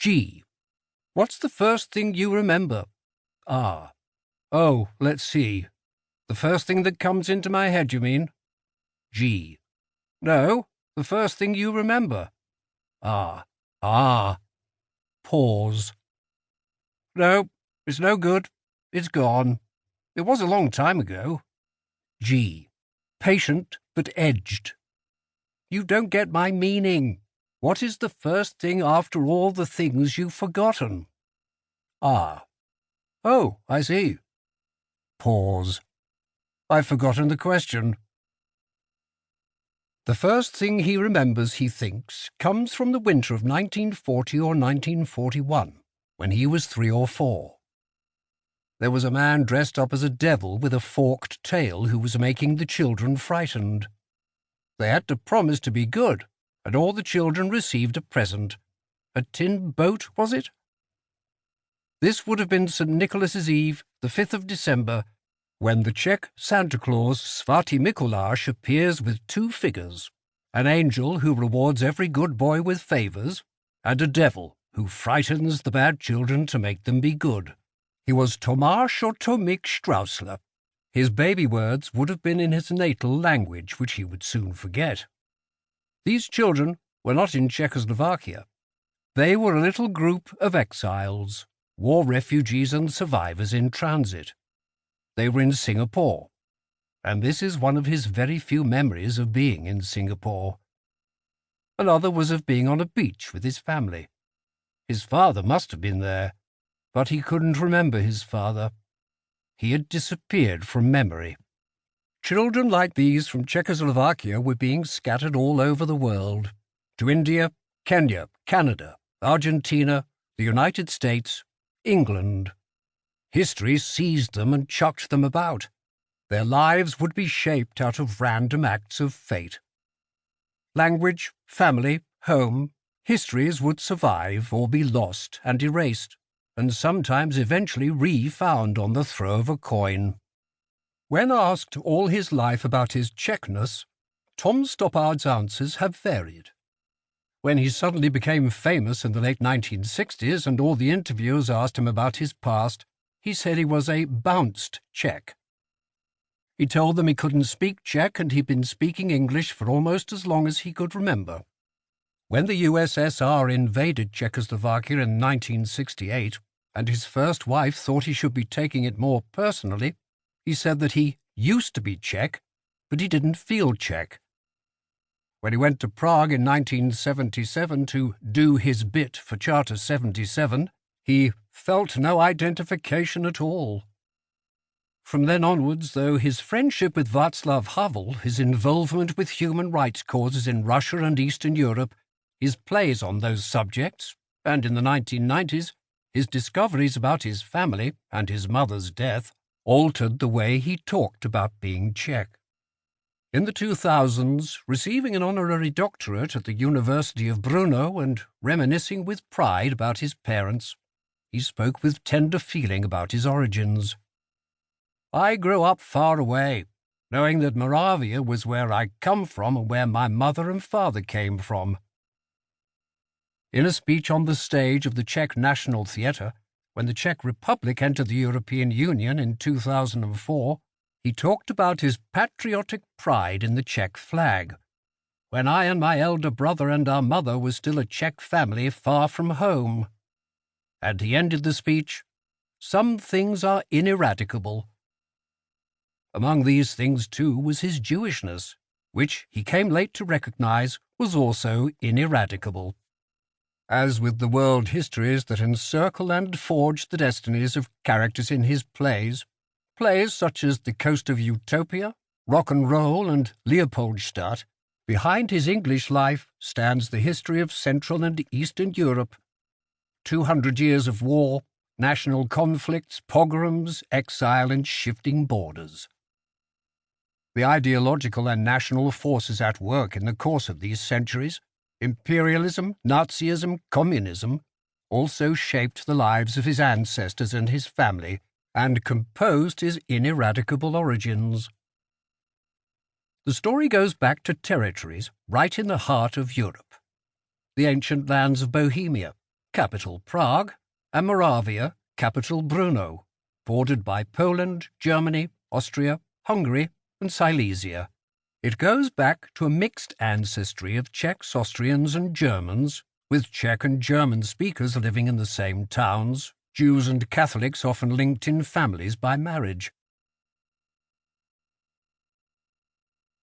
G. What's the first thing you remember? R. Oh, let's see. The first thing that comes into my head, you mean? G. No, the first thing you remember. R. Ah. Pause. No, it's no good. It's gone. It was a long time ago. G. Patient but edged. You don't get my meaning. What is the first thing after all the things you've forgotten? R. Oh, I see. Pause. I've forgotten the question. The first thing he remembers, he thinks, comes from the winter of 1940 or 1941, when he was 3 or 4. There was a man dressed up as a devil with a forked tail who was making the children frightened. They had to promise to be good, and all the children received a present. A tin boat, was it? This would have been St. Nicholas's Eve, the 5th of December, when the Czech Santa Claus Svatý Mikuláš appears with 2 figures, an angel who rewards every good boy with favours, and a devil who frightens the bad children to make them be good. He was Tomáš or Tomik Straussler. His baby words would have been in his natal language, which he would soon forget. These children were not in Czechoslovakia. They were a little group of exiles, war refugees and survivors in transit. They were in Singapore, and this is one of his very few memories of being in Singapore. Another was of being on a beach with his family. His father must have been there, but he couldn't remember his father. He had disappeared from memory. Children like these from Czechoslovakia were being scattered all over the world, to India, Kenya, Canada, Argentina, the United States, England. History seized them and chucked them about. Their lives would be shaped out of random acts of fate. Language, family, home, histories would survive or be lost and erased, and sometimes eventually re-found on the throw of a coin. When asked all his life about his Czechness, Tom Stoppard's answers have varied. When he suddenly became famous in the late 1960s and all the interviewers asked him about his past, he said he was a bounced Czech. He told them he couldn't speak Czech and he'd been speaking English for almost as long as he could remember. When the USSR invaded Czechoslovakia in 1968, and his first wife thought he should be taking it more personally, he said that he used to be Czech, but he didn't feel Czech. When he went to Prague in 1977 to do his bit for Charter 77, he felt no identification at all. From then onwards, though, his friendship with Václav Havel, his involvement with human rights causes in Russia and Eastern Europe, his plays on those subjects, and in the 1990s, his discoveries about his family and his mother's death altered the way he talked about being Czech. In the 2000s, receiving an honorary doctorate at the University of Brno and reminiscing with pride about his parents, he spoke with tender feeling about his origins. I grew up far away, knowing that Moravia was where I come from and where my mother and father came from. In a speech on the stage of the Czech National Theatre, when the Czech Republic entered the European Union in 2004, he talked about his patriotic pride in the Czech flag. When I and my elder brother and our mother were still a Czech family far from home. And he ended the speech, "Some things are ineradicable." Among these things, too, was his Jewishness, which he came late to recognize was also ineradicable. As with the world histories that encircle and forge the destinies of characters in his plays such as The Coast of Utopia, Rock and Roll, and Leopoldstadt, behind his English life stands the history of Central and Eastern Europe. 200 years of war, national conflicts, pogroms, exile, and shifting borders. The ideological and national forces at work in the course of these centuries, imperialism, Nazism, communism, also shaped the lives of his ancestors and his family and composed his ineradicable origins. The story goes back to territories right in the heart of Europe. The ancient lands of Bohemia, capital Prague, and Moravia, capital Brno, bordered by Poland, Germany, Austria, Hungary, and Silesia. It goes back to a mixed ancestry of Czechs, Austrians, and Germans, with Czech and German speakers living in the same towns, Jews and Catholics often linked in families by marriage.